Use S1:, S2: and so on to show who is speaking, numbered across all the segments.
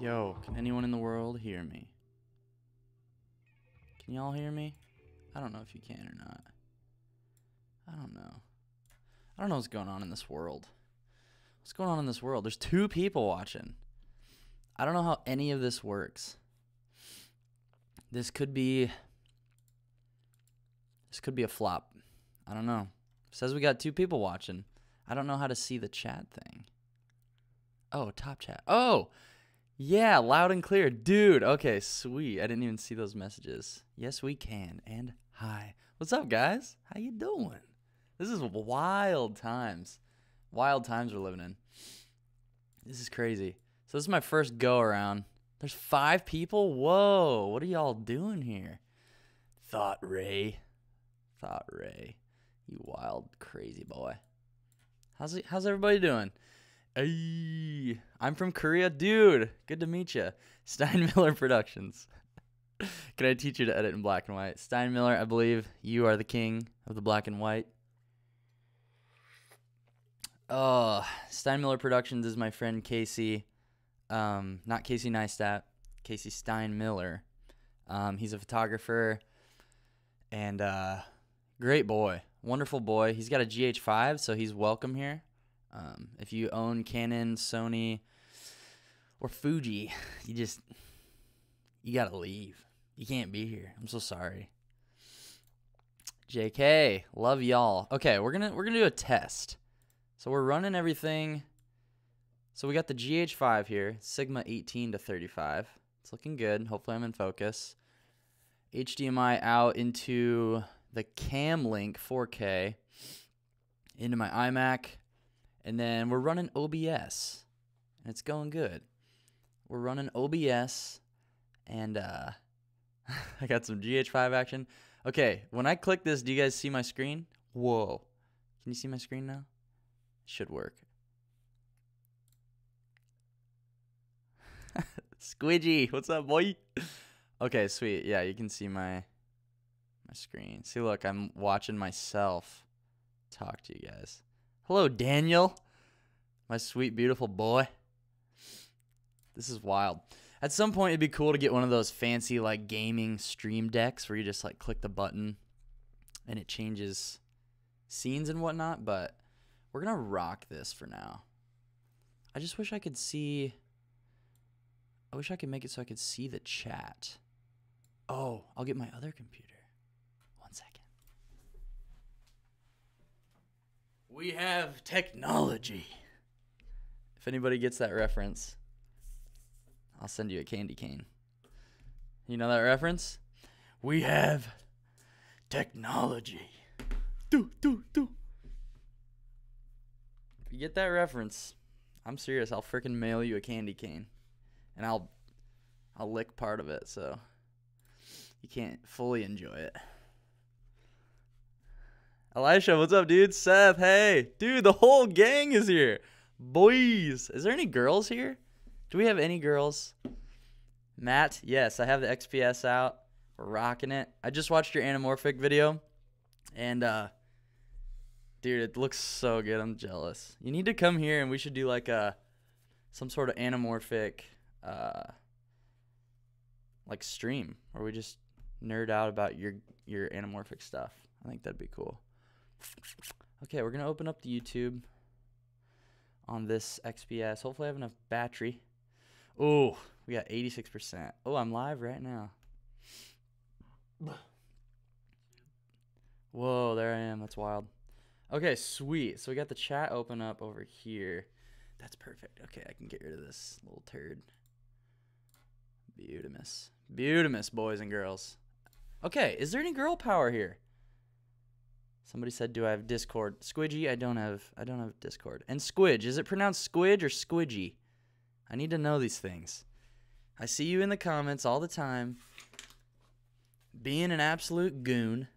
S1: Yo, can anyone in the world hear me? Can y'all hear me? I don't know if you can or not. I don't know. I don't know what's going on in this world. What's going on in this world? There's 2 people watching. I don't know how any of this works. This could be a flop. I don't know. It says we got 2 people watching. I don't know how to see the chat thing. Oh, top chat. Oh, yeah, loud and clear. Dude, okay, sweet. I didn't even see those messages. Yes, we can. And hi. What's up, guys? How you doing? This is wild times. Wild times we're living in. This is crazy. So this is my first go-around. There's 5 people? Whoa, what are y'all doing here? Thought Ray. You wild, crazy boy. How's everybody doing? Hey, I'm from Korea. Dude, good to meet you. Steinmiller Productions. Can I teach you to edit in black and white? Steinmiller, I believe you are the king of the black and white. Steinmiller Productions is my friend Casey. Not Casey Neistat. Casey Steinmiller. He's a photographer and great boy. Wonderful boy. He's got a GH5, so he's welcome here. If you own Canon, Sony, or Fuji, you gotta leave. You can't be here. I'm so sorry. JK, love y'all. Okay, we're gonna do a test. So we're running everything. So we got the GH5 here, Sigma 18 to 35. It's looking good. Hopefully I'm in focus. HDMI out into the Camlink 4K into my iMac. And then we're running OBS, and it's going good. We're running OBS, and I got some GH5 action. Okay, when I click this, do you guys see my screen? Whoa. Can you see my screen now? Should work. Squidgy, what's up, boy? Okay, sweet. Yeah, you can see my screen. See, look, I'm watching myself talk to you guys. Hello, Daniel, my sweet, beautiful boy. This is wild. At some point, it'd be cool to get one of those fancy, like, gaming stream decks where you just, like, click the button and it changes scenes and whatnot, but we're going to rock this for now. I just wish I could see... I wish I could make it so I could see the chat. Oh, I'll get my other computer. 1 second. We have technology. If anybody gets that reference, I'll send you a candy cane. You know that reference? We have technology. Do. If you get that reference, I'm serious. I'll freaking mail you a candy cane. And I'll lick part of it so you can't fully enjoy it. Elisha, what's up, dude? Seth, hey. Dude, the whole gang is here. Boys. Is there any girls here? Do we have any girls? Matt, yes, I have the XPS out. We're rocking it. I just watched your anamorphic video. And, dude, it looks so good. I'm jealous. You need to come here and we should do like some sort of anamorphic like stream where we just nerd out about your anamorphic stuff. I think that'd be cool. Okay, we're gonna open up the YouTube on this XPS. Hopefully I have enough battery. Oh, we got 86%. Oh, I'm live right now. Whoa, there I am. That's wild. Okay, sweet. So we got the chat open up over here. That's perfect. Okay, I can get rid of this little turd. Beautimous, boys and girls. Okay, is there any girl power here? Somebody said, do I have Discord? Squidgy, I don't have Discord. And Squidge, is it pronounced Squidge or Squidgy? I need to know these things. I see you in the comments all the time being an absolute goon,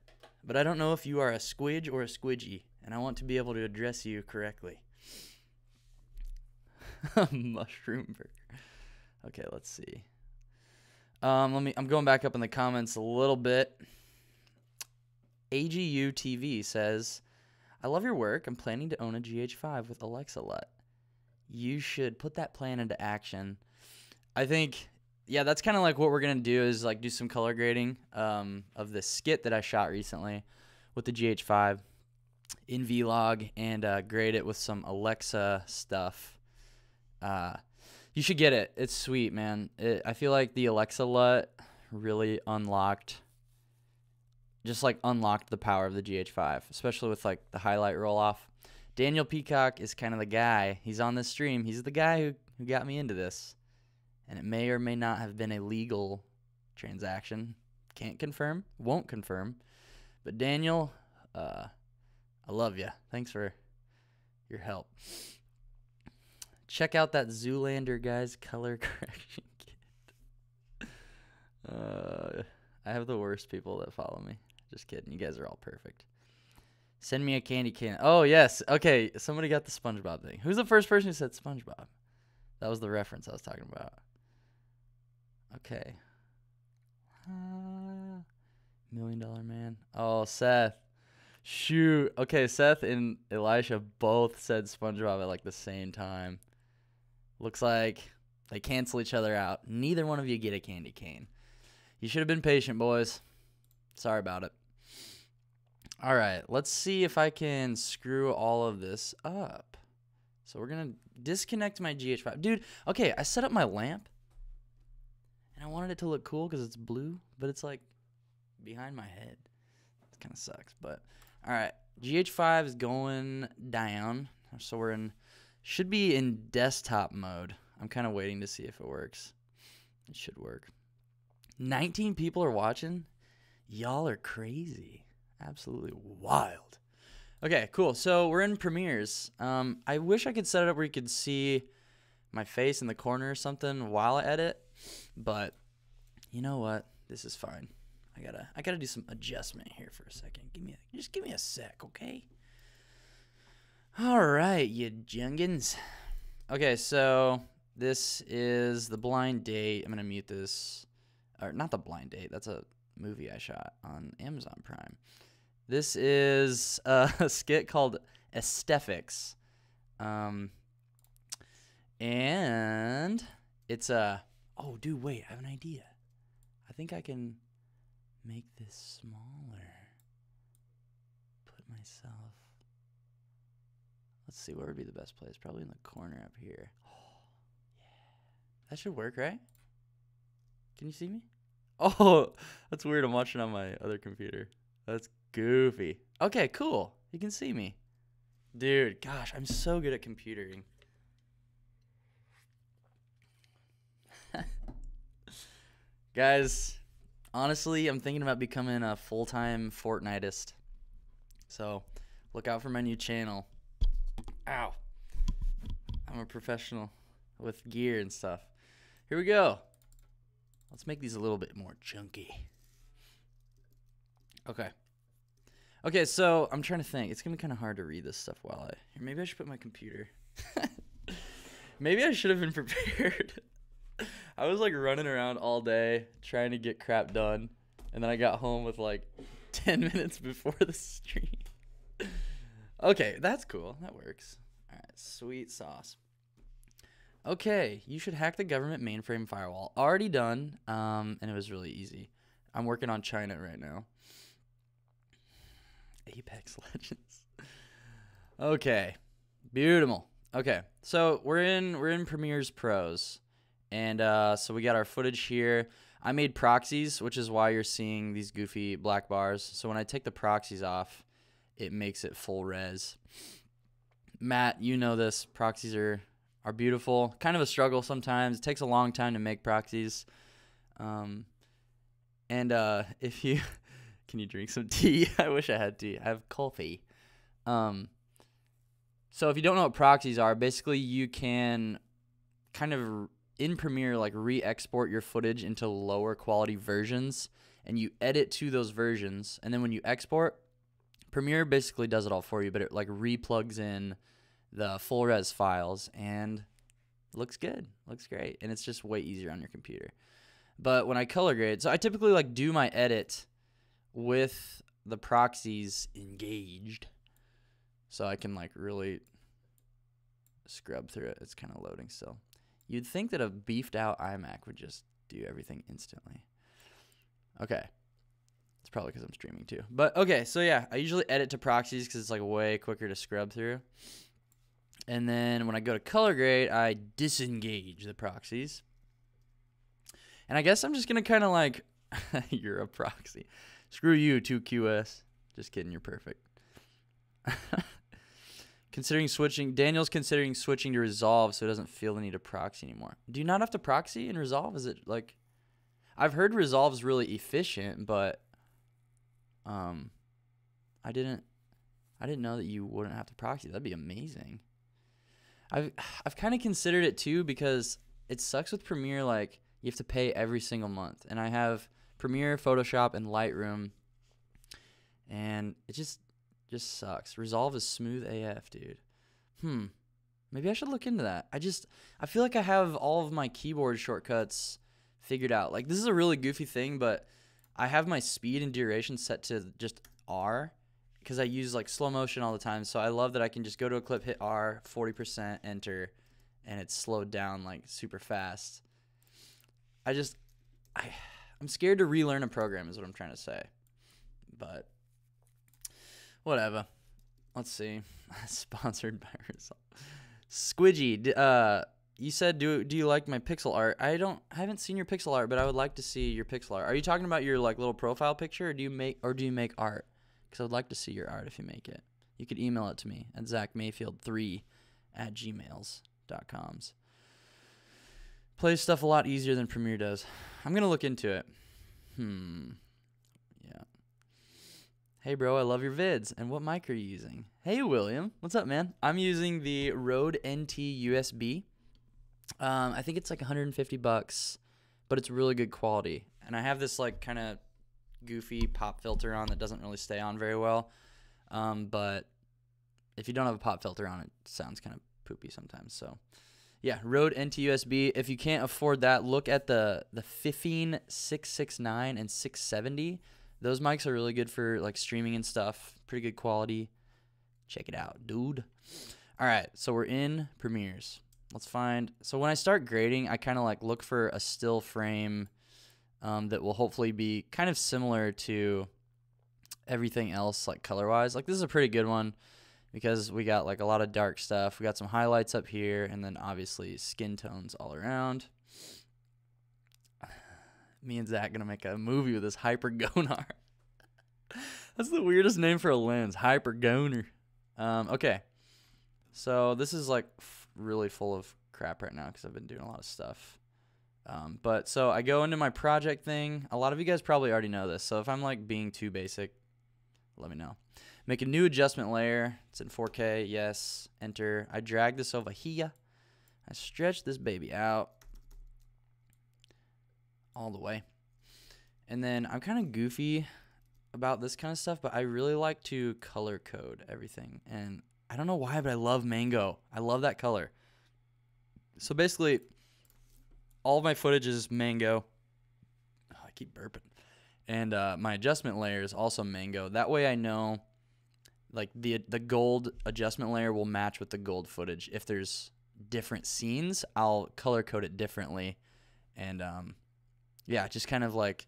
S1: but I don't know if you are a Squidge or a Squidgy, and I want to be able to address you correctly. Mushroom burger. Okay, let's see. I'm going back up in the comments a little bit. AGU TV says, I love your work. I'm planning to own a GH5 with Alexa LUT. You should put that plan into action. I think, yeah, that's kind of like what we're going to do is like do some color grading of the skit that I shot recently with the GH5 in Vlog and grade it with some Alexa stuff. You should get it. It's sweet, man. I feel like the Alexa LUT really unlocked the power of the GH5, especially with like the highlight roll off. Daniel Peacocke is kind of the guy. He's on this stream. He's the guy who got me into this. And it may or may not have been a legal transaction. Can't confirm. Won't confirm. But Daniel, I love you. Thanks for your help. Check out that Zoolander guy's color correction kit. I have the worst people that follow me. Just kidding. You guys are all perfect. Send me a candy can. Oh, yes. Okay, somebody got the SpongeBob thing. Who's the first person who said SpongeBob? That was the reference I was talking about. Okay. $1 Million Man. Oh, Seth. Shoot. Okay, Seth and Elisha both said SpongeBob at like the same time. Looks like they cancel each other out. Neither one of you get a candy cane. You should have been patient, boys. Sorry about it. All right, let's see if I can screw all of this up. So we're going to disconnect my GH5. Dude, okay, I set up my lamp. And I wanted it to look cool because it's blue, but it's like behind my head. It kind of sucks, but all right. GH5 is going down. So should be in desktop mode. I'm kind of waiting to see if it works. It should work. 19 people are watching. Y'all are crazy. Absolutely wild. Okay, cool. So we're in Premieres. I wish I could set it up where you could see my face in the corner or something while I edit, but you know what? This is fine. I gotta do some adjustment here for a second. Just give me a sec, okay? All right, you jungins. Okay, so this is the blind date. I'm gonna mute this, or not the blind date. That's a movie I shot on Amazon Prime. This is a skit called Aesthetics. And it's oh, dude, wait, I have an idea. I think I can make this smaller. Put myself. Let's see, where would be the best place? Probably in the corner up here. Oh, yeah. That should work, right? Can you see me? Oh, that's weird. I'm watching on my other computer. That's goofy. Okay, cool. You can see me. Dude, gosh, I'm so good at computering. Guys, honestly, I'm thinking about becoming a full-time Fortniteist. So, look out for my new channel. Ow. I'm a professional with gear and stuff. Here we go. Let's make these a little bit more chunky. Okay. Okay, so I'm trying to think. It's going to be kind of hard to read this stuff while maybe I should put my computer. Maybe I should have been prepared. I was like running around all day trying to get crap done, and then I got home with like 10 minutes before the stream. Okay, that's cool. That works. All right, sweet sauce. Okay, you should hack the government mainframe firewall. Already done, and it was really easy. I'm working on China right now. Apex Legends. Okay, beautiful. Okay, so we're in Premiere's Pros. And so we got our footage here. I made proxies, which is why you're seeing these goofy black bars. So when I take the proxies off, it makes it full res. Matt, you know this. Proxies are beautiful. Kind of a struggle sometimes. It takes a long time to make proxies. If you... Can you drink some tea? I wish I had tea. I have coffee. So if you don't know what proxies are, basically you can kind of... in Premiere, like re-export your footage into lower quality versions, and you edit to those versions, and then when you export, Premiere basically does it all for you, but it like re-plugs in the full res files, and it looks good, looks great, and it's just way easier on your computer. But when I color grade, so I typically like do my edit with the proxies engaged, so I can like really scrub through it. It's kind of loading still. You'd think that a beefed out iMac would just do everything instantly. Okay. It's probably because I'm streaming too. But okay, so yeah, I usually edit to proxies because it's like way quicker to scrub through. And then when I go to color grade, I disengage the proxies. And I guess I'm just going to kind of like, you're a proxy. Screw you, 2QS. Just kidding, you're perfect. Daniel's considering switching to Resolve so it doesn't feel the need to proxy anymore. Do you not have to proxy in Resolve? Is it like, I've heard Resolve's really efficient, but I didn't know that you wouldn't have to proxy. That'd be amazing. I've kind of considered it too because it sucks with Premiere, like you have to pay every single month. And I have Premiere, Photoshop, and Lightroom, and it just sucks. Resolve is smooth AF, dude. Maybe I should look into that. I feel like I have all of my keyboard shortcuts figured out. Like, this is a really goofy thing, but I have my speed and duration set to just R because I use like slow motion all the time. So I love that I can just go to a clip, hit R, 40%, enter, and it's slowed down like super fast. I'm scared to relearn a program is what I'm trying to say. But whatever. Let's see. Sponsored by Resolve. Squidgy, you said, do you like my pixel art? I haven't seen your pixel art, but I would like to see your pixel art. Are you talking about your like little profile picture, or do you make art? Because I would like to see your art if you make it. You could email it to me at zachmayfield3@gmails.com. Plays stuff a lot easier than Premiere does. I'm gonna look into it. Yeah. Hey bro, I love your vids. And what mic are you using? Hey William, what's up, man? I'm using the Rode NT USB. I think it's like $150, but it's really good quality. And I have this like kind of goofy pop filter on that doesn't really stay on very well. But if you don't have a pop filter on, it sounds kind of poopy sometimes. So yeah, Rode NT USB. If you can't afford that, look at the 15, 669, and 670. Those mics are really good for like streaming and stuff. Pretty good quality. Check it out, dude. All right, so we're in Premieres. Let's find. So when I start grading, I kind of like look for a still frame that will hopefully be kind of similar to everything else, like color-wise. Like this is a pretty good one because we got like a lot of dark stuff. We got some highlights up here, and then obviously skin tones all around. Me and Zach gonna make a movie with this hypergonar. That's the weirdest name for a lens, hypergonar. Okay, so this is like really full of crap right now because I've been doing a lot of stuff. But so I go into my project thing. A lot of you guys probably already know this, so if I'm like being too basic, let me know. Make a new adjustment layer. It's in 4K. Yes. Enter. I drag this over here. I stretch this baby out all the way. And then I'm kind of goofy about this kind of stuff, but I really like to color code everything. And I don't know why, but I love mango. I love that color. So basically, all of my footage is mango. Oh, I keep burping. And my adjustment layer is also mango. That way I know like the gold adjustment layer will match with the gold footage. If there's different scenes, I'll color code it differently. And yeah, just kind of like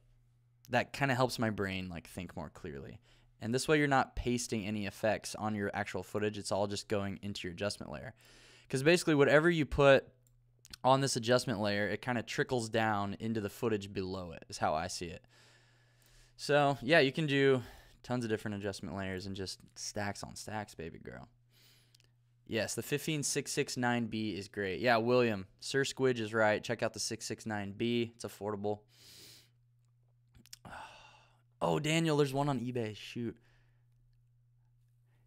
S1: that kind of helps my brain like think more clearly. And this way you're not pasting any effects on your actual footage. It's all just going into your adjustment layer. Because basically whatever you put on this adjustment layer, it kind of trickles down into the footage below it is how I see it. So yeah, you can do tons of different adjustment layers and just stacks on stacks, baby girl. Yes, the 15669B is great. Yeah, William, Sir Squidge is right. Check out the 669B. It's affordable. Oh, Daniel, there's one on eBay. Shoot.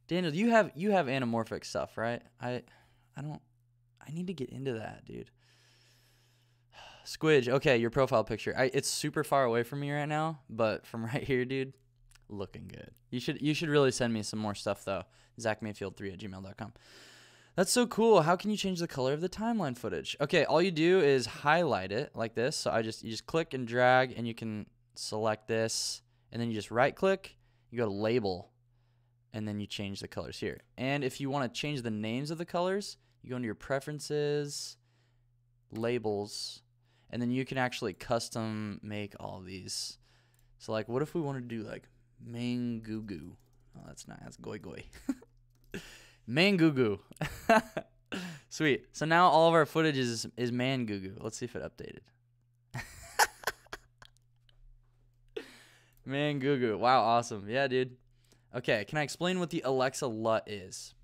S1: Daniel, you have anamorphic stuff, right? I need to get into that, dude. Squidge, okay, your profile picture. It's super far away from me right now, but from right here, dude, looking good. You should really send me some more stuff though. ZachMayfield3@gmail.com. That's so cool. How can you change the color of the timeline footage? Okay, all you do is highlight it like this. So you just click and drag, and you can select this, and then you just right click, you go to label, and then you change the colors here. And if you want to change the names of the colors, you go into your preferences, labels, and then you can actually custom make all these. So like, what if we wanted to do like Mangugu? Oh, that's not, that's goy goy. Mangugu. Sweet. So now all of our footage is Mangugu. Let's see if it updated. Mangugu. Wow, awesome. Yeah, dude. Okay, can I explain what the Alexa LUT is?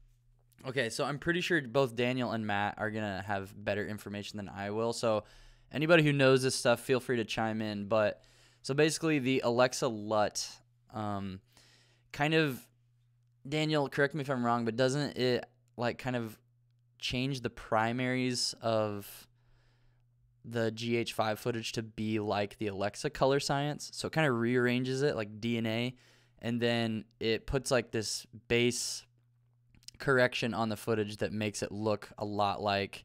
S1: Okay, so I'm pretty sure both Daniel and Matt are going to have better information than I will. So anybody who knows this stuff, feel free to chime in. But so basically the Alexa LUT, kind of, Daniel, correct me if I'm wrong, but doesn't it like kind of change the primaries of the GH5 footage to be like the Alexa color science? So it kind of rearranges it like DNA, and then it puts like this base correction on the footage that makes it look a lot like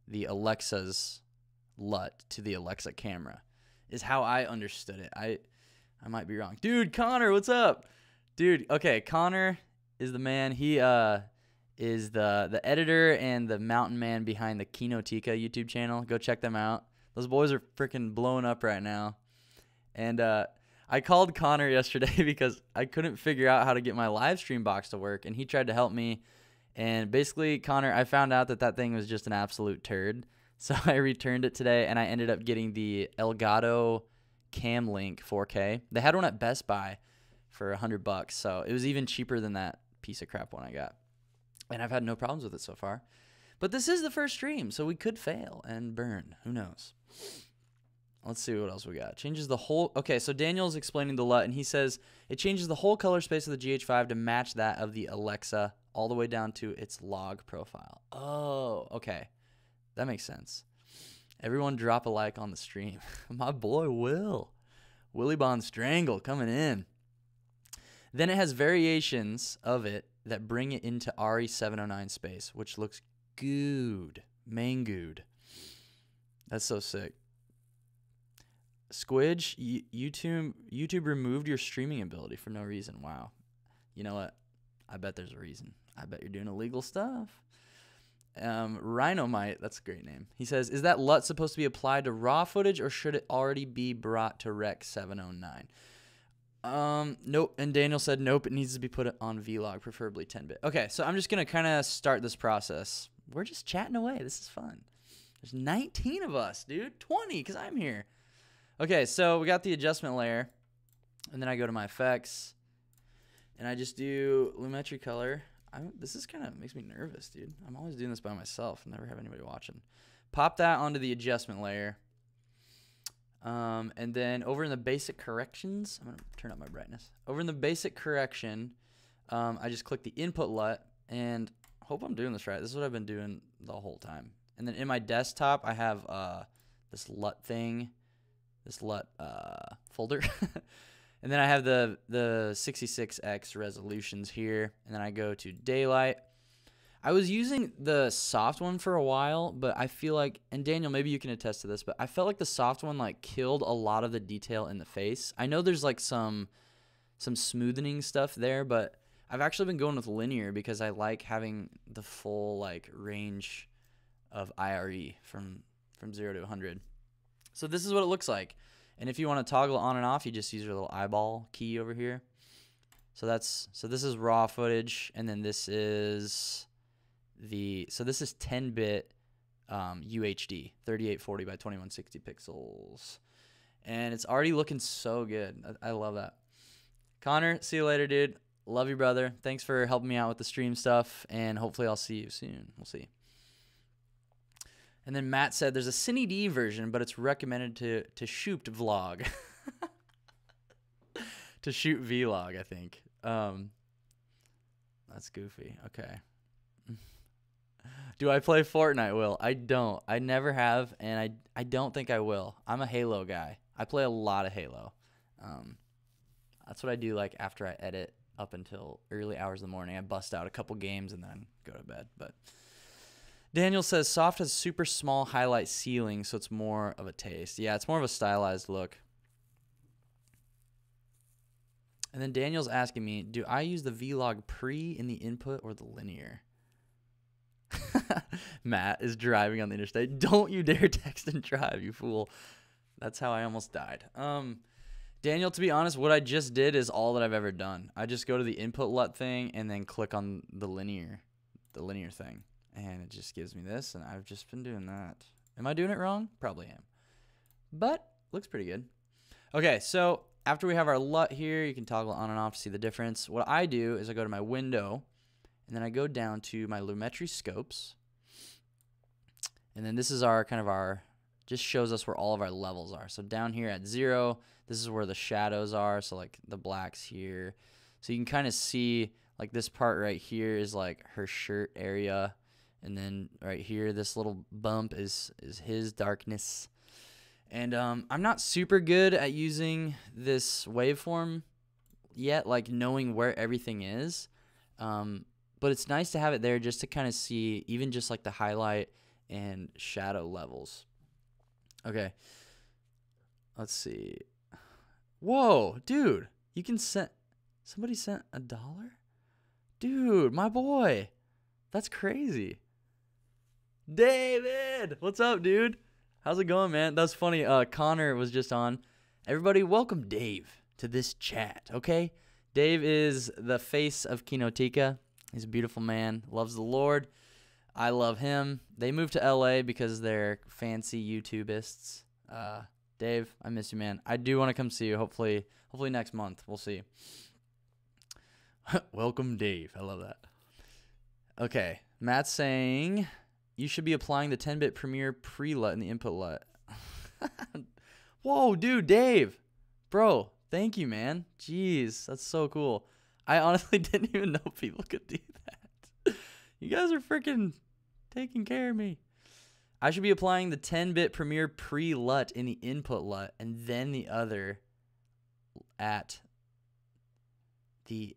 S1: the Alexa's LUT to the Alexa camera, is how I understood it. I might be wrong. Dude, Connor, what's up? Dude, okay, Connor is the man. He is the editor and the mountain man behind the Kinotika YouTube channel. Go check them out. Those boys are freaking blowing up right now. And I called Connor yesterday because I couldn't figure out how to get my live stream box to work, and he tried to help me. And basically, Connor, I found out that thing was just an absolute turd. So I returned it today, and I ended up getting the Elgato Cam Link 4K. They had one at Best Buy for $100, so it was even cheaper than that piece of crap one I got. And I've had no problems with it so far. But this is the first stream, so we could fail and burn. Who knows? Let's see what else we got. Changes the whole... Okay, so Daniel's explaining the LUT, and he says it changes the whole color space of the GH5 to match that of the Alexa all the way down to its log profile. Oh, okay. That makes sense. Everyone drop a like on the stream. My boy Will. Willie Bond Strangle coming in. Then it has variations of it that bring it into RE709 space, which looks good. Mangood. That's so sick. Squidge, YouTube removed your streaming ability for no reason. Wow. You know what? I bet there's a reason. I bet you're doing illegal stuff. Rhinomite, that's a great name. He says, is that LUT supposed to be applied to raw footage, or should it already be brought to Rec 709? Nope. And Daniel said, nope, it needs to be put on vlog, preferably 10-bit. Okay, so I'm just going to kind of start this process. We're just chatting away. This is fun. There's 19 of us, dude. 20, because I'm here. Okay, so we got the adjustment layer, and then I go to my effects, and I just do lumetri color. This is kind of makes me nervous, dude. I'm always doing this by myself. I never have anybody watching. Pop that onto the adjustment layer. And then over in the basic corrections, I'm going to turn up my brightness. Over in the basic correction, I just click the input LUT, and hope I'm doing this right. This is what I've been doing the whole time. And then in my desktop, I have this LUT thing, this LUT folder. And then I have the 66x resolutions here, and then I go to daylight. I was using the soft one for a while, but I feel like, and Daniel, maybe you can attest to this, but I felt like the soft one like killed a lot of the detail in the face. I know there's like some smoothing stuff there, but I've actually been going with linear because I like having the full like range of IRE from 0 to 100. So this is what it looks like. And if you want to toggle on and off, you just use your little eyeball key over here. So this is raw footage, and then this is this is 10-bit UHD, 3840 by 2160 pixels. And it's already looking so good. I love that. Connor, see you later, dude. Love you, brother. Thanks for helping me out with the stream stuff, and hopefully I'll see you soon. We'll see. And then Matt said there's a Cine D version, but it's recommended to shoot vlog. To shoot vlog, I think. That's goofy. Okay. Do I play Fortnite, Will? I don't. I never have, and I don't think I will. I'm a Halo guy. I play a lot of Halo. That's what I do like after I edit up until early hours of the morning. I bust out a couple games and then go to bed. But Daniel says soft has super small highlight ceiling, so it's more of a taste. Yeah, it's more of a stylized look. And then Daniel's asking me, do I use the vlog pre in the input or the linear? Matt is driving on the interstate. Don't you dare text and drive, you fool. That's how I almost died. Daniel, to be honest, what I just did is all that I've ever done. I just go to the input LUT thing and then click on the linear thing. And it just gives me this, and I've just been doing that. Am I doing it wrong? Probably am. But looks pretty good. Okay, so after we have our LUT here, you can toggle on and off to see the difference. What I do is I go to my window, and then I go down to my lumetri scopes. And then this is just shows us where all of our levels are. So down here at 0, this is where the shadows are. So like the black's here. So you can kind of see like this part right here is like her shirt area. And then right here, this little bump is his darkness. And I'm not super good at using this waveform yet, like knowing where everything is. But it's nice to have it there just to kind of see even just like the highlight and shadow levels. Okay. Let's see. Whoa, dude. You can send... Somebody sent $1? Dude, my boy. That's crazy. David! What's up, dude? How's it going, man? That's funny. Connor was just on. Everybody, welcome Dave to this chat, okay? Dave is the face of Kinotika. He's a beautiful man. Loves the Lord. I love him. They moved to LA because they're fancy YouTubists. Dave, I miss you, man. I do want to come see you. Hopefully next month. We'll see. Welcome, Dave. I love that. Okay. Matt's saying you should be applying the 10-bit Premiere pre-LUT in the input LUT. Whoa, dude, Dave. Bro, thank you, man. Jeez, that's so cool. I honestly didn't even know people could do that. You guys are freaking taking care of me. I should be applying the 10-bit Premiere pre-LUT in the input LUT and then the other at the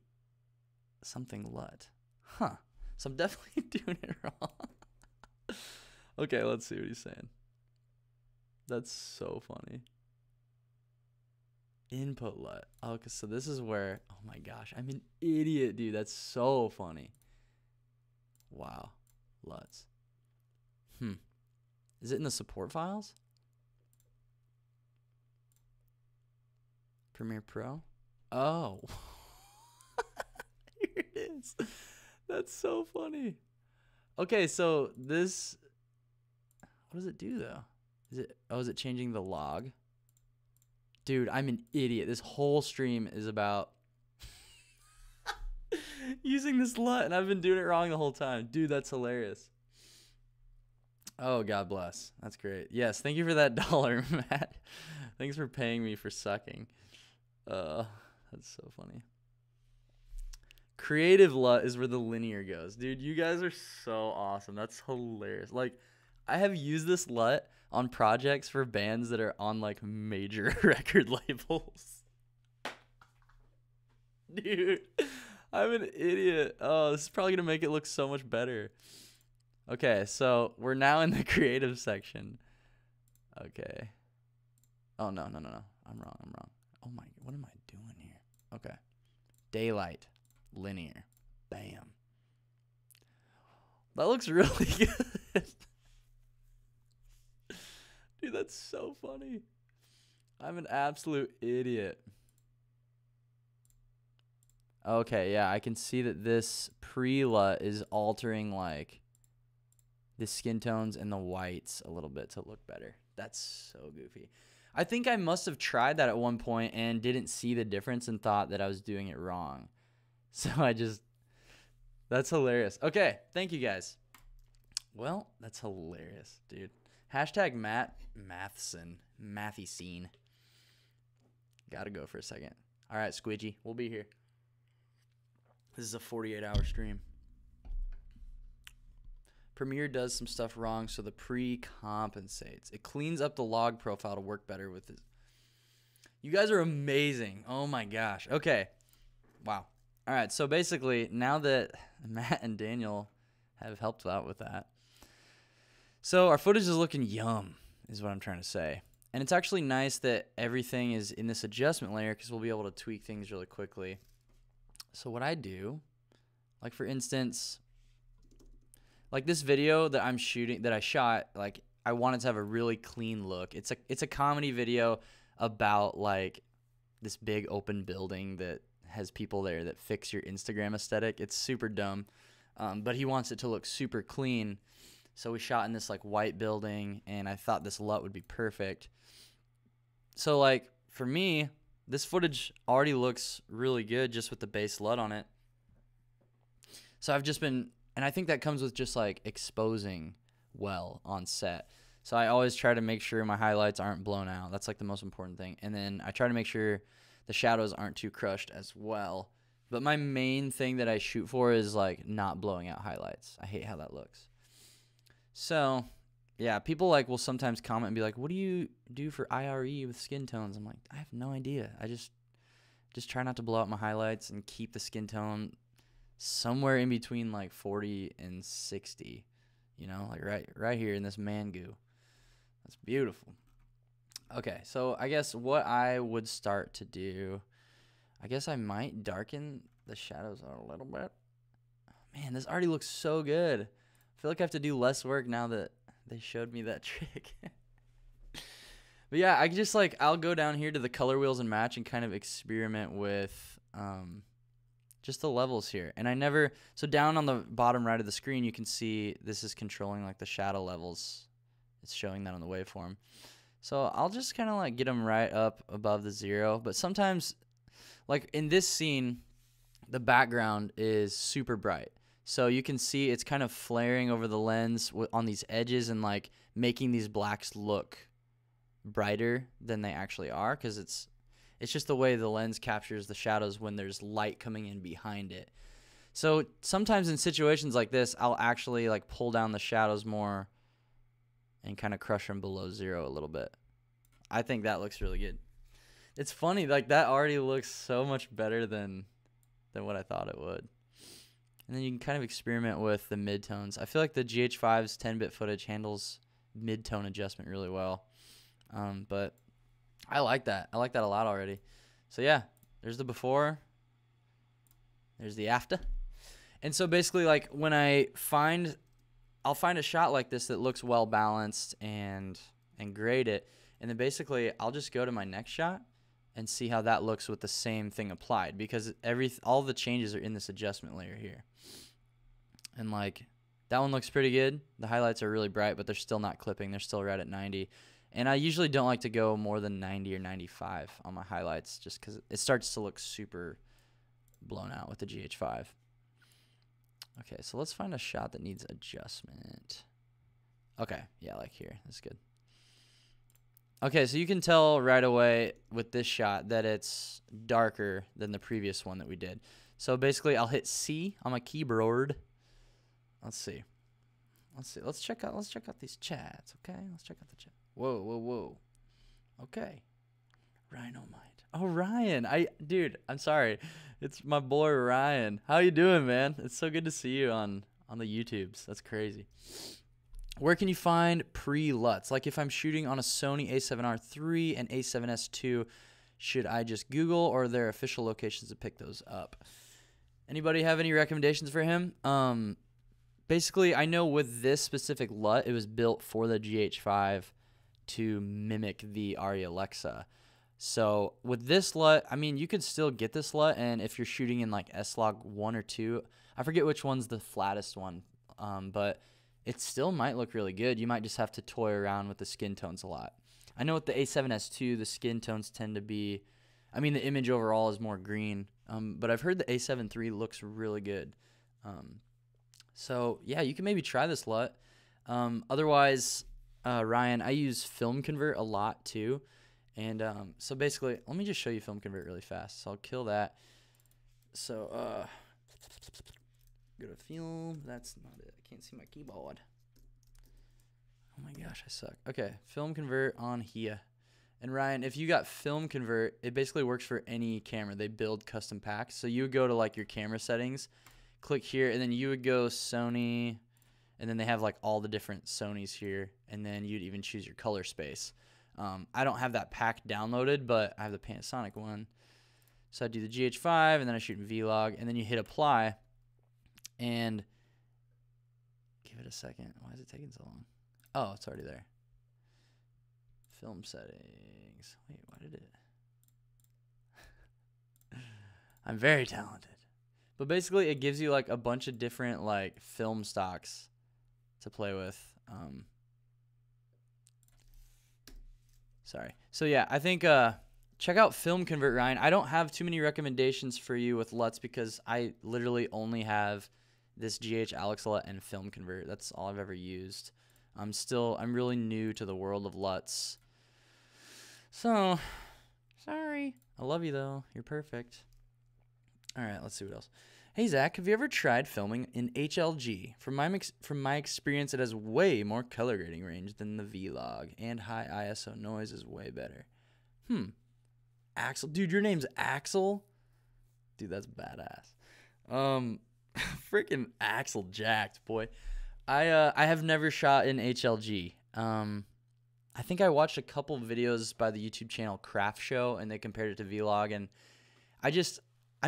S1: something LUT. Huh. So I'm definitely doing it wrong. Okay, let's see what he's saying. That's so funny. Input LUT. Okay, so this is where... Oh my gosh, I'm an idiot, dude. That's so funny. Wow. LUTs. Is it in the support files? Premiere Pro? Oh. Here it is. That's so funny. Okay, so this... What does it do, though? Is it changing the log? Dude, I'm an idiot. This whole stream is about using this LUT, and I've been doing it wrong the whole time. Dude, that's hilarious. Oh, God bless. That's great. Yes, thank you for that $1, Matt. Thanks for paying me for sucking. That's so funny. Creative LUT is where the linear goes. Dude, you guys are so awesome. That's hilarious. Like, I have used this LUT on projects for bands that are on, like, major record labels. Dude, I'm an idiot. Oh, this is probably going to make it look so much better. Okay, so we're now in the creative section. Okay. Oh, no. I'm wrong. Oh, my. What am I doing here? Okay. Daylight. Linear. Bam. That looks really good. Dude, that's so funny. I'm an absolute idiot. Okay, yeah, I can see that this pre-LUT is altering, like, the skin tones and the whites a little bit to look better. That's so goofy. I think I must have tried that at one point and didn't see the difference and thought that I was doing it wrong. So that's hilarious. Okay, thank you guys. Well, that's hilarious, dude. Hashtag Mathieson. Gotta go for a second. All right, Squidgy, we'll be here. This is a 48-hour stream. Premiere does some stuff wrong, so the pre-compensates. It cleans up the log profile to work better with it. You guys are amazing. Oh, my gosh. Okay. Wow. All right, so basically, now that Matt and Daniel have helped out with that, so our footage is looking yum, is what I'm trying to say. And it's actually nice that everything is in this adjustment layer because we'll be able to tweak things really quickly. So what I do, like for instance, like this video that I shot, like I wanted to have a really clean look. It's a comedy video about like this big open building that has people there that fix your Instagram aesthetic. It's super dumb, but he wants it to look super clean. So we shot in this like white building, and I thought this LUT would be perfect. So like for me, this footage already looks really good just with the base LUT on it. So I've just been, and I think that comes with just like exposing well on set. So I always try to make sure my highlights aren't blown out. That's like the most important thing. And then I try to make sure the shadows aren't too crushed as well. But my main thing that I shoot for is like not blowing out highlights. I hate how that looks. So yeah, people like will sometimes comment and be like, what do you do for IRE with skin tones? I'm like, I have no idea. I just try not to blow out my highlights and keep the skin tone somewhere in between like 40 and 60, you know, like right here in this man goo. That's beautiful. Okay, so I guess what I would start to do, I guess I might darken the shadows out a little bit. Man, this already looks so good. I feel like I have to do less work now that they showed me that trick. But yeah, I just like, I'll go down here to the color wheels and match and kind of experiment with just the levels here. And so down on the bottom right of the screen, you can see this is controlling like the shadow levels. It's showing that on the waveform. So I'll just kind of like get them right up above the 0. But sometimes, like in this scene, the background is super bright. So you can see it's kind of flaring over the lens on these edges and like making these blacks look brighter than they actually are, because it's just the way the lens captures the shadows when there's light coming in behind it. So sometimes in situations like this, I'll actually like pull down the shadows more and kind of crush them below 0 a little bit. I think that looks really good. It's funny, like that already looks so much better than what I thought it would. And then you can kind of experiment with the midtones. I feel like the GH5's 10-bit footage handles midtone adjustment really well. But I like that. I like that a lot already. So yeah, there's the before. There's the after. And so basically, like when I'll find a shot like this that looks well balanced and grade it, and then basically I'll just go to my next shot and see how that looks with the same thing applied, because all the changes are in this adjustment layer here. And like that one looks pretty good. The highlights are really bright, but they're still not clipping. They're still right at 90. And I usually don't like to go more than 90 or 95 on my highlights, just because it starts to look super blown out with the GH5. Okay, so let's find a shot that needs adjustment. Okay, yeah, like here. That's good. Okay, so you can tell right away with this shot that it's darker than the previous one that we did. So basically, I'll hit C on my keyboard. Let's see. Let's check out these chats. Okay, let's check out the chat. Whoa. Okay, Rhinomite. Oh, Ryan. Dude, I'm sorry. It's my boy Ryan. How you doing, man? It's so good to see you on the YouTubes. That's crazy. Where can you find pre-LUTs? Like if I'm shooting on a Sony a7R III and a7S II, should I just Google, or are there official locations to pick those up? Anybody have any recommendations for him? Basically, I know with this specific LUT, it was built for the GH5 to mimic the Arri Alexa. So with this LUT, I mean, you could still get this LUT, and if you're shooting in like S-Log 1 or 2, I forget which one's the flattest one, but it still might look really good. You might just have to toy around with the skin tones a lot. I know with the A7S II, the skin tones tend to be, I mean, the image overall is more green, but I've heard the A7 III looks really good. So yeah, you can maybe try this LUT. Otherwise, Ryan, I use Film Convert a lot too. And so basically, let me just show you Film Convert really fast. So I'll kill that. So go to Film. That's not it. I can't see my keyboard. Oh my gosh, I suck. Okay, Film Convert on Huie. And Ryan, if you got Film Convert, it basically works for any camera. They build custom packs. So you would go to like your camera settings, click here, and then you would go Sony, and then they have like all the different Sonys here, and then you'd even choose your color space. I don't have that pack downloaded, but I have the Panasonic one. So I do the GH5, and then I shoot in Vlog, and then you hit apply, and give it a second. Why is it taking so long? Oh, it's already there. Film settings. Wait, why did it? I'm very talented. But basically, it gives you like a bunch of different like film stocks to play with. Sorry. So yeah, I think check out Film Convert, Ryan. I don't have too many recommendations for you with LUTs because I literally only have this GHAlex LUT and Film Convert. That's all I've ever used. I'm really new to the world of LUTs. So, sorry. I love you though. You're perfect. All right, let's see what else. Hey Zach, have you ever tried filming in HLG? From my experience, it has way more color grading range than the Vlog, and high ISO noise is way better. Axel, dude, your name's Axel? Dude, that's badass. Freaking Axel jacked, boy. I have never shot in HLG. I think I watched a couple videos by the YouTube channel Craft Show, and they compared it to Vlog, and I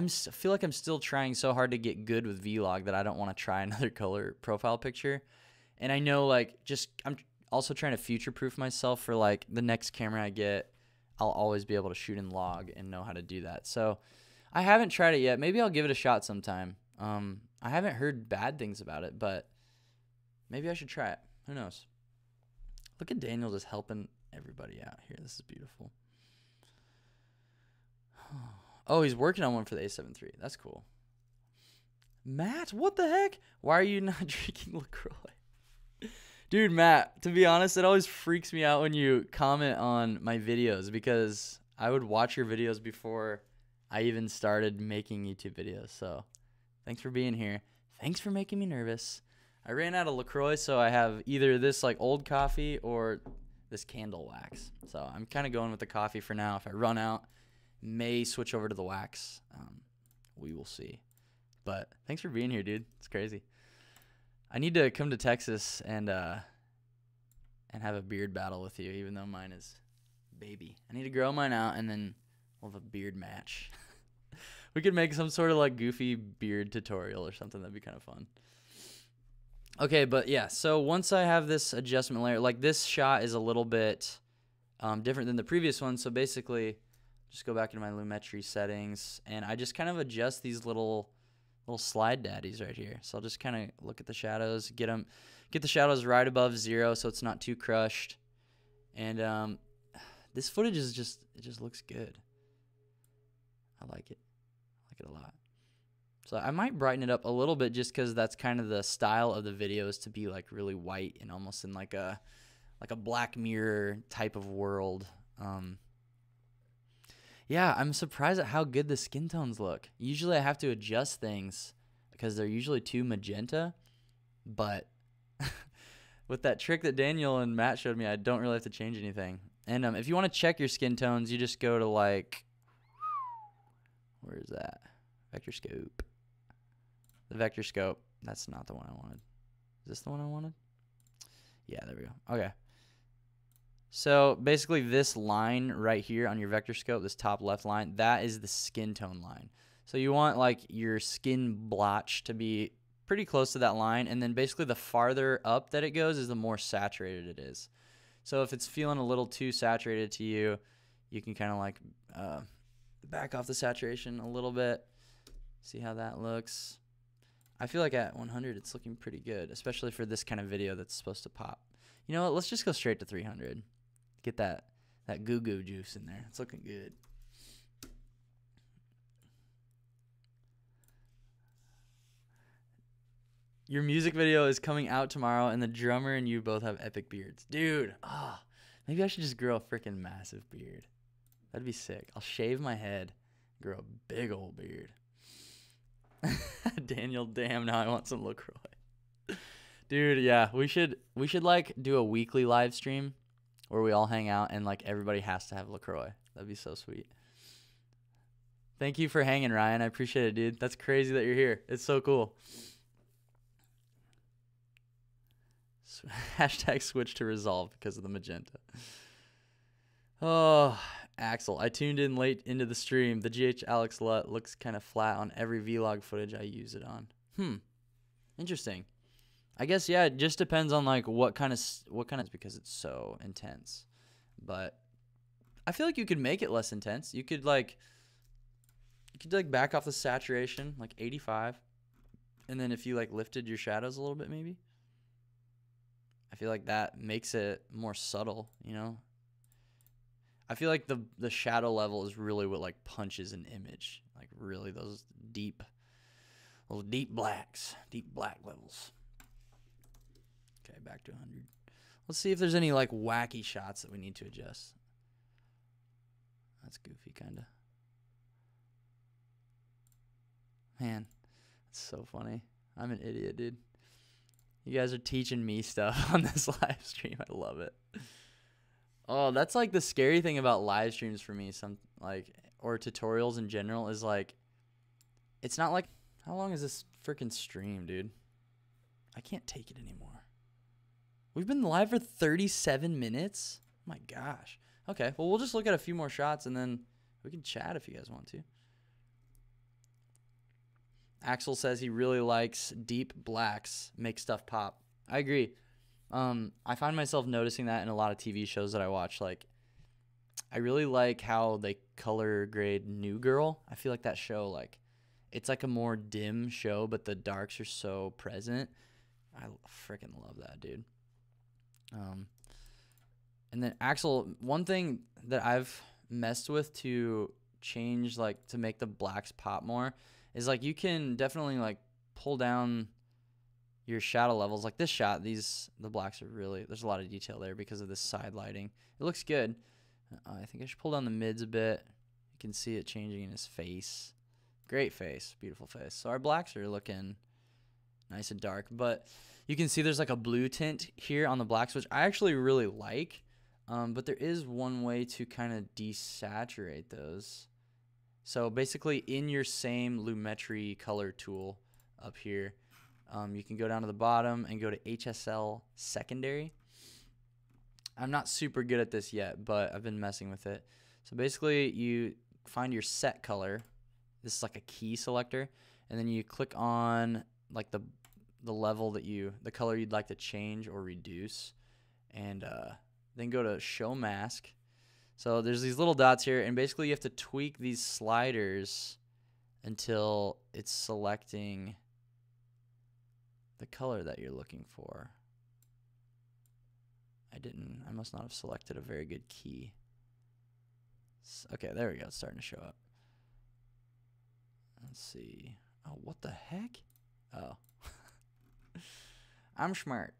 S1: feel like I'm still trying so hard to get good with Vlog that I don't want to try another color profile picture. And I know like I'm also trying to future-proof myself for like the next camera I get. I'll always be able to shoot in log and know how to do that. So I haven't tried it yet. Maybe I'll give it a shot sometime. I haven't heard bad things about it, but maybe I should try it. Who knows? Look at Daniel just helping everybody out here. This is beautiful. Oh, he's working on one for the A7 III. That's cool. Matt, what the heck? Why are you not drinking LaCroix? Dude, Matt, to be honest, it always freaks me out when you comment on my videos because I would watch your videos before I even started making YouTube videos. So thanks for being here. Thanks for making me nervous. I ran out of LaCroix, so I have either this like old coffee or this candle wax. So I'm kind of going with the coffee for now. If I run out, may switch over to the wax. We will see. But thanks for being here, dude. It's crazy. I need to come to Texas and have a beard battle with you, even though mine is baby. I need to grow mine out, and then we'll have a beard match. We could make some sort of like goofy beard tutorial or something. That'd be kind of fun. Okay, but yeah, so once I have this adjustment layer, like this shot is a little bit different than the previous one. So basically, just go back into my Lumetri settings, and I just kind of adjust these little slide daddies right here. So I'll just kind of look at the shadows, get the shadows right above 0 so it's not too crushed. And this footage is it just looks good. I like it. I like it a lot. So I might brighten it up a little bit just because that's kind of the style of the videos, to be like really white and almost in like a Black Mirror type of world. Yeah, I'm surprised at how good the skin tones look. Usually I have to adjust things because they're usually too magenta, but with that trick that Daniel and Matt showed me, I don't really have to change anything. And if you want to check your skin tones, you just go to like, where is that? Vector scope. The vector scope. That's not the one I wanted. Is this the one I wanted? Yeah, there we go. Okay. So basically this line right here on your vector scope, this top left line, that is the skin tone line. So you want like your skin blotch to be pretty close to that line, and then basically the farther up that it goes is the more saturated it is. So if it's feeling a little too saturated to you, you can kind of like back off the saturation a little bit. See how that looks. I feel like at 100 it's looking pretty good, especially for this kind of video that's supposed to pop. You know what? Let's just go straight to 300. Get that goo-goo juice in there. It's looking good. Your music video is coming out tomorrow, and the drummer and you both have epic beards. Dude, maybe I should just grow a freaking massive beard. That'd be sick. I'll shave my head, grow a big old beard. Daniel, damn, now I want some LaCroix. Dude, yeah, we should like do a weekly live stream where we all hang out and like everybody has to have LaCroix. That'd be so sweet. Thank you for hanging, Ryan. I appreciate it, dude. That's crazy that you're here. It's so cool. Hashtag switch to resolve because of the magenta. Oh, Axel, I tuned in late into the stream. The GHAlex LUT looks kind of flat on every vlog footage I use it on. Interesting. I guess, yeah, it just depends on like what kind of because it's so intense. But I feel like you could make it less intense. You could like back off the saturation like 85, and then if you like lifted your shadows a little bit, maybe. I feel like that makes it more subtle, you know. I feel like the shadow level is really what like punches an image, like really those little deep black levels. Okay, back to 100. Let's see if there's any like wacky shots that we need to adjust. That's goofy, kind of. Man, that's so funny. I'm an idiot, dude. You guys are teaching me stuff on this live stream. I love it. Oh, that's like the scary thing about live streams for me. Or tutorials in general is like, it's not like, how long is this freaking stream, dude? I can't take it anymore. We've been live for 37 minutes? Oh my gosh. Okay, well, we'll just look at a few more shots and then we can chat if you guys want to. Axel says he really likes deep blacks, make stuff pop. I agree. I find myself noticing that in a lot of TV shows that I watch. Like, I really like how they color grade New Girl. I feel like that show, like, it's like a more dim show, but the darks are so present. I freaking love that, dude. And then Axel, one thing that I've messed with to change, like, to make the blacks pop more is, like, you can definitely, like, pull down your shadow levels. Like this shot, the blacks are really, there's a lot of detail there because of this side lighting. It looks good. I think I should pull down the mids a bit. You can see it changing in his face. Great face, beautiful face. So our blacks are looking nice and dark, but you can see there's like a blue tint here on the blacks, which I actually really like. But there is one way to kind of desaturate those. So basically in your same Lumetri color tool up here, you can go down to the bottom and go to HSL secondary. I'm not super good at this yet, but I've been messing with it. So basically you find your set color. This is like a key selector, and then you click on like the level that the color you'd like to change or reduce, and then go to show mask. So there's these little dots here, and basically you have to tweak these sliders until it's selecting the color that you're looking for. I must not have selected a very good key. Okay, there we go. It's starting to show up. Let's see. Oh, what the heck? Oh. I'm smart.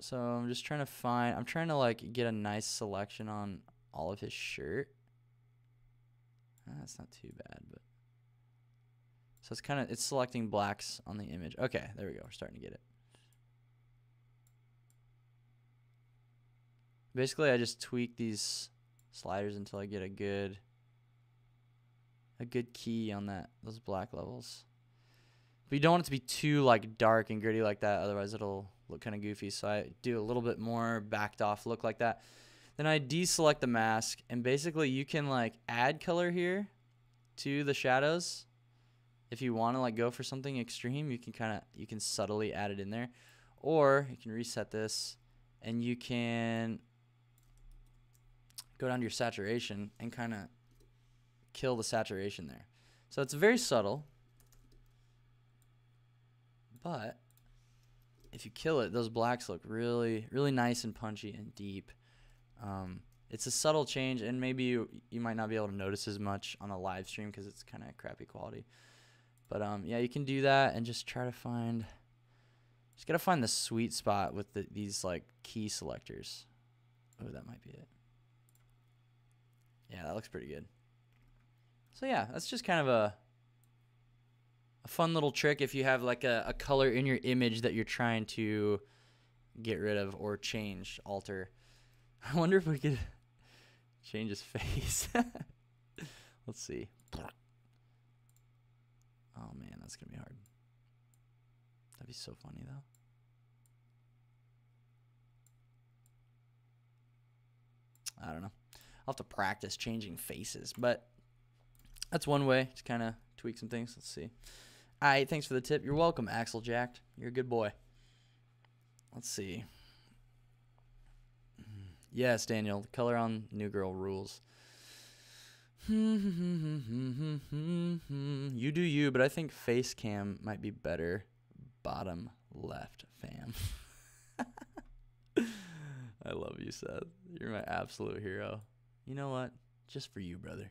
S1: So I'm just trying to like get a nice selection on all of his shirt. That's not too bad, but so it's selecting blacks on the image. Okay, there we go. We're starting to get it. Basically, I just tweak these sliders until I get a good key on those black levels. But you don't want it to be too like dark and gritty like that, otherwise it'll look kind of goofy. So I do a little bit more backed off look like that. Then I deselect the mask, and basically you can like add color here to the shadows. If you want to like go for something extreme, you can subtly add it in there, or you can reset this and you can go down to your saturation and kind of kill the saturation there. So it's very subtle, but if you kill it, those blacks look really, really nice and punchy and deep. It's a subtle change, and maybe you might not be able to notice as much on a live stream because it's kind of crappy quality. But yeah, you can do that and just try to find. Just gotta find the sweet spot with these like key selectors. Oh, that might be it. Yeah, that looks pretty good. So yeah, that's just kind of a fun little trick if you have like a color in your image that you're trying to get rid of or change, alter. I wonder if we could change his face. Let's see. Oh man, that's gonna be hard. That'd be so funny though. I don't know. I'll have to practice changing faces, but that's one way to kind of tweak some things. Let's see. All right, thanks for the tip. You're welcome, Axel Jacked. You're a good boy. Let's see. Yes, Daniel. The color on New Girl rules. You do you, but I think face cam might be better. Bottom left, fam. I love you, Seth. You're my absolute hero. You know what? Just for you, brother.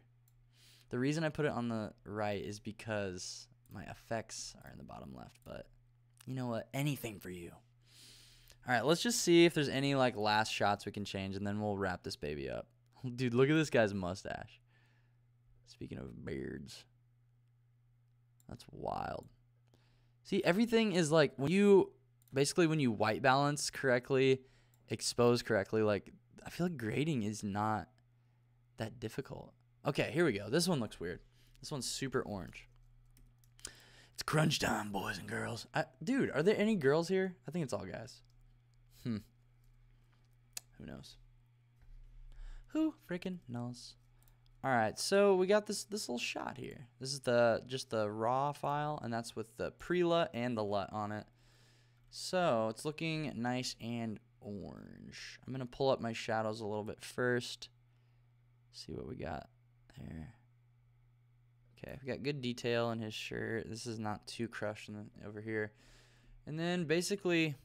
S1: The reason I put it on the right is because my effects are in the bottom left, but you know what? Anything for you. All right, let's just see if there's any like last shots we can change, and then we'll wrap this baby up. Dude, look at this guy's mustache. Speaking of beards. That's wild. See, everything is like when you white balance correctly, expose correctly, like I feel like grading is not that difficult. Okay, here we go. This one looks weird. This one's super orange. It's crunch time, boys and girls. Dude, are there any girls here? I think it's all guys. Who knows? Who freaking knows? All right, so we got this little shot here. This is just the raw file, and that's with the pre-LUT and the LUT on it. So it's looking nice and orange. I'm gonna pull up my shadows a little bit first. See what we got there. Okay, we got good detail in his shirt. This is not too crushed over here. And then basically,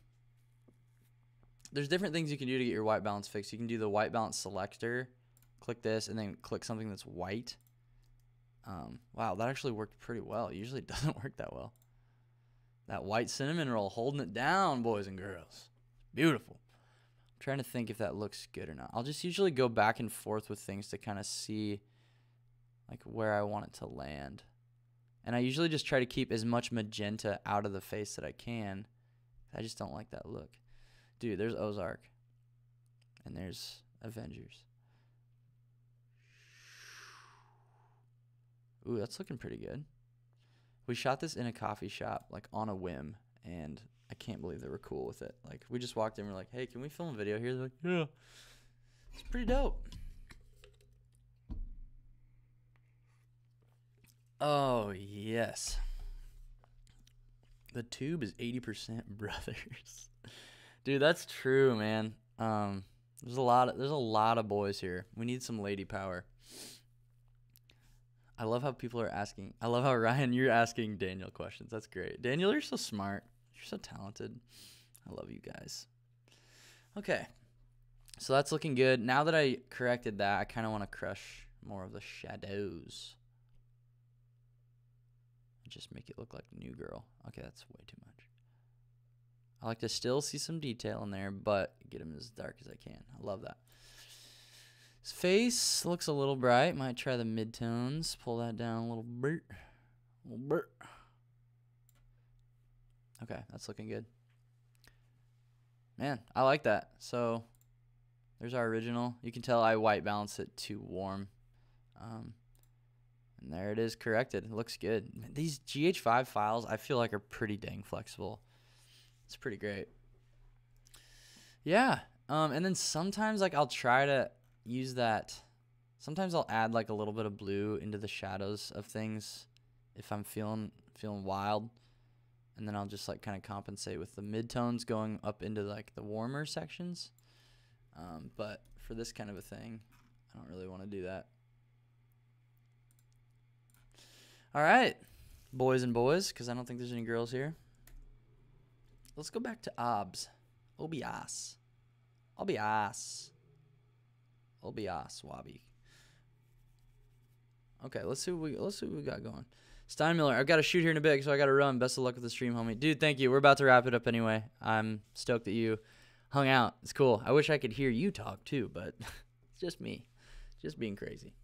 S1: there's different things you can do to get your white balance fixed. You can do the white balance selector. Click this and then click something that's white. Wow, that actually worked pretty well. It usually doesn't work that well. That white cinnamon roll holding it down, boys and girls. Beautiful. I'm trying to think if that looks good or not. I'll just usually go back and forth with things to kind of see like where I want it to land. And I usually just try to keep as much magenta out of the face that I can. I just don't like that look. Dude, there's Ozark. And there's Avengers. Ooh, that's looking pretty good. We shot this in a coffee shop, like on a whim, and I can't believe they were cool with it. Like, we just walked in and we're like, hey, can we film a video here? They're like, yeah. It's pretty dope. Oh, yes. The tube is 80% brothers. Dude, that's true, man. There's a lot of boys here. We need some lady power. I love how people are asking. I love how, Ryan, you're asking Daniel questions. That's great. Daniel, you're so smart. You're so talented. I love you guys. Okay. So that's looking good. Now that I corrected that, I kind of want to crush more of the shadows. Just make it look like New Girl. Okay, that's way too much. I like to still see some detail in there, but get him as dark as I can. I love that. His face looks a little bright. Might try the midtones. Pull that down a little bit. Okay, that's looking good. Man, I like that. So there's our original. You can tell I white balance it too warm. And there it is corrected. It looks good. These GH5 files I feel like are pretty dang flexible. It's pretty great. Yeah. And then sometimes like I'll try to use that. Sometimes I'll add like a little bit of blue into the shadows of things if I'm feeling wild. And then I'll just like kind of compensate with the midtones going up into like the warmer sections. But for this kind of a thing, I don't really want to do that. All right, boys and boys, because I don't think there's any girls here. Let's go back to OBS. OBS. Wabi. Okay, let's see what we got going. Steinmiller, I've got to shoot here in a bit, so I got to run. Best of luck with the stream, homie. Dude, thank you. We're about to wrap it up anyway. I'm stoked that you hung out. It's cool. I wish I could hear you talk too, but it's just me. Just being crazy.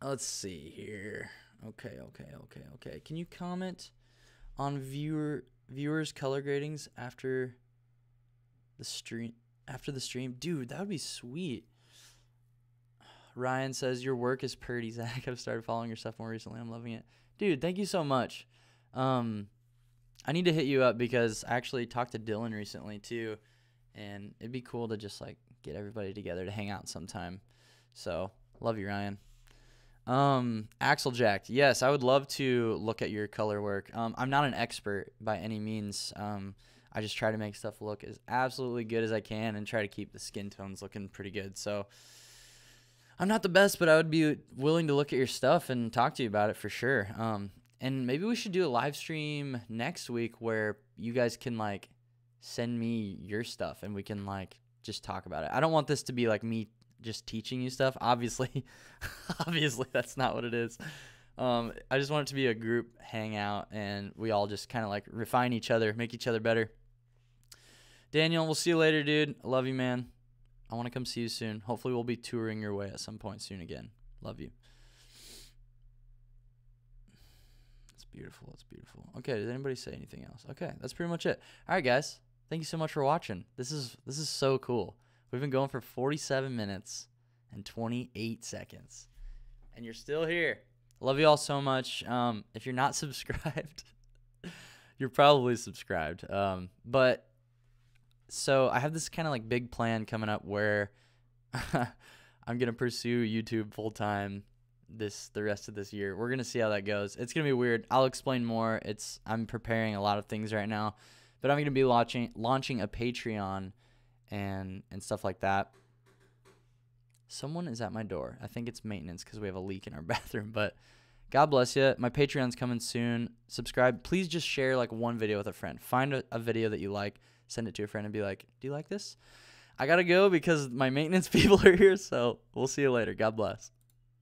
S1: Let's see here. Okay. Can you comment on viewers' color gradings after the stream? Dude, that would be sweet. Ryan says your work is pretty, Zach. I've started following your stuff more recently. I'm loving it. Dude, thank you so much. I need to hit you up because I actually talked to Dylan recently too, and it'd be cool to just like get everybody together to hang out sometime. So, love you, Ryan. Axel Jack, yes, I would love to look at your color work. I'm not an expert by any means. I just try to make stuff look as absolutely good as I can and try to keep the skin tones looking pretty good. So I'm not the best, but I would be willing to look at your stuff and talk to you about it for sure. And maybe we should do a live stream next week where you guys can like send me your stuff and we can like just talk about it. I don't want this to be like me just teaching you stuff. Obviously, obviously that's not what it is. I just want it to be a group hangout and we all just kind of like refine each other, make each other better. Daniel, we'll see you later, dude. I love you, man. I want to come see you soon. Hopefully we'll be touring your way at some point soon again. Love you. It's beautiful. It's beautiful. Okay, does anybody say anything else? Okay, that's pretty much it. All right, guys. Thank you so much for watching. This is so cool. We've been going for 47 minutes and 28 seconds. And you're still here. Love you all so much. If you're not subscribed, you're probably subscribed. But so I have this kind of like big plan coming up where I'm going to pursue YouTube full time the rest of this year. We're going to see how that goes. It's going to be weird. I'll explain more. I'm preparing a lot of things right now, but I'm going to be launching a Patreon and stuff like that. Someone is at my door. I think it's maintenance because we have a leak in our bathroom, but God bless you. My Patreon's coming soon. Subscribe. Please just share like one video with a friend. Find a video that you like. Send it to a friend and be like, do you like this? I got to go because my maintenance people are here, so we'll see you later. God bless.